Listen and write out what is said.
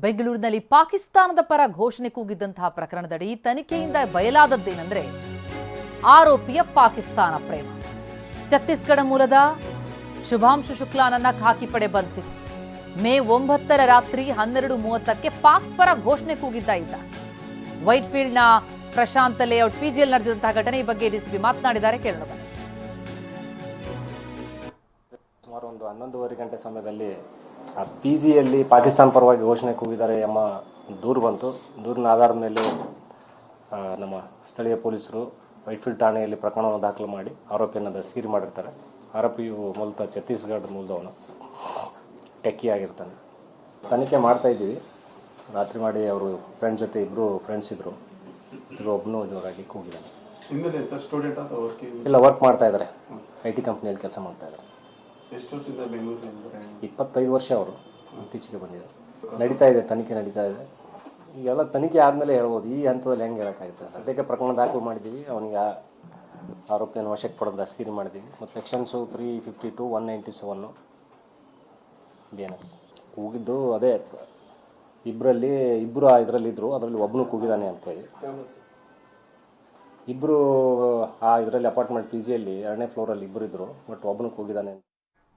ಬೆಂಗಳೂರಿನಲ್ಲಿ ಪಾಕಿಸ್ತಾನದ ಪರ ಘೋಷಣೆ ಕೂಗಿದ್ದಂತಹ ಪ್ರಕರಣದಡಿ ತನಿಖೆಯಿಂದ ಬಯಲಾದದ್ದೇನೆಂದರೆ ಆರೋಪಿಯ ಪಾಕಿಸ್ತಾನ ಪ್ರೇಮ. ಛತ್ತೀಸ್ಗಢ ಮೂಲದ ಶುಭಾಂಶು ಶುಕ್ಲಾನನ್ನ ಖಾಕಿ ಪಡೆ ಬಂಧಿಸಿತು. ಮೇ 9ರ ರಾತ್ರಿ 12:30ಕ್ಕೆ ಪಾಕ್ ಪರ ಘೋಷಣೆ ಕೂಗಿದ್ದ ಇದ್ದ. ವೈಟ್ಫೀಲ್ಡ್ನ ಪ್ರಶಾಂತ್ ಲೇಔಟ್ ಪಿಜಿಯಲ್ಲಿ ನಡೆದಿದ್ದಂತಹ ಘಟನೆ ಈ ಬಗ್ಗೆ ಡಿಸಿಪಿ ಮಾತನಾಡಿದ್ದಾರೆ, ಕೇಳೋಣ ಬನ್ನಿ. ಸುಮಾರು 11:30 ಗಂಟೆ ಸಮಯದಲ್ಲಿ ಆ ಪಿಜಿಯಲ್ಲಿ ಪಾಕಿಸ್ತಾನ ಪರವಾಗಿ ಘೋಷಣೆ ಕೂಗಿದ್ದಾರೆ ಎಂಬ ದೂರು ಬಂತು. ದೂರಿನ ಆಧಾರದ ಮೇಲೆ ನಮ್ಮ ಸ್ಥಳೀಯ ಪೊಲೀಸರು ವೈಟ್ಫೀಲ್ಡ್ ಠಾಣೆಯಲ್ಲಿ ಪ್ರಕರಣವನ್ನು ದಾಖಲು ಮಾಡಿ ಆರೋಪಿಯನ್ನು ದಸ್ತಗಿರಿ ಮಾಡಿರ್ತಾರೆ. ಆರೋಪಿಯು ಮೂಲತಃ ಛತ್ತೀಸ್ಗಢ ಮೂಲದವನು, ಟೆಕ್ಕಿ ಆಗಿರ್ತಾನೆ. ತನಿಖೆ ಮಾಡ್ತಾ ಇದ್ದೀವಿ. ರಾತ್ರಿ ಮಾಡಿ ಅವರು ಫ್ರೆಂಡ್ ಜೊತೆ ಇಬ್ಬರು ಫ್ರೆಂಡ್ಸ್ ಇದ್ದರು. ಈಗ ಒಬ್ಬನು ಜೋರಾಗಿ ಕೂಗಿದ್ದಾನೆ. ಇಲ್ಲ, ವರ್ಕ್ ಮಾಡ್ತಾ ಇದ್ದಾರೆ, IT ಕಂಪ್ನಿಯಲ್ಲಿ ಕೆಲಸ ಮಾಡ್ತಾ ಇದ್ದಾರೆ. 25 ವರ್ಷ ಅವರು ಇತ್ತೀಚೆಗೆ ಬಂದಿದ್ದಾರೆ. ನಡೀತಾ ಇದೆ, ತನಿಖೆ ನಡೀತಾ ಇದೆ. ಈಗೆಲ್ಲ ತನಿಖೆ ಆದಮೇಲೆ ಹೇಳ್ಬೋದು, ಈ ಹಂತದಲ್ಲಿ ಹೆಂಗೆ ಹೇಳೋಕ್ಕಾಗುತ್ತೆ. ಸದ್ಯಕ್ಕೆ ಪ್ರಕರಣ ದಾಖಲು ಮಾಡಿದ್ದೀವಿ. ಅವನಿಗೆ ಆರೋಪಿಯನ್ನು ವಶಕ್ಕೆ ಪಡೆದು ದಸ್ತಗಿರಿ ಮಾಡಿದ್ದೀವಿ. ಮತ್ತು ಸೆಕ್ಷನ್ಸು 352, 197 BNS ಕೂಗಿದ್ದು ಅದೇ. ಇಬ್ಬರು ಇದರಲ್ಲಿದ್ದರು, ಅದರಲ್ಲಿ ಒಬ್ಬನು ಕೂಗಿದ್ದಾನೆ ಅಂತೇಳಿ. ಇಬ್ಬರು ಇದರಲ್ಲಿ ಅಪಾರ್ಟ್ಮೆಂಟ್ PGಯಲ್ಲಿ 2ನೇ ಫ್ಲೋರಲ್ಲಿ ಇಬ್ಬರು ಇದ್ದರು, ಬಟ್ ಒಬ್ಬನು ಕೂಗಿದ್ದಾನೆ.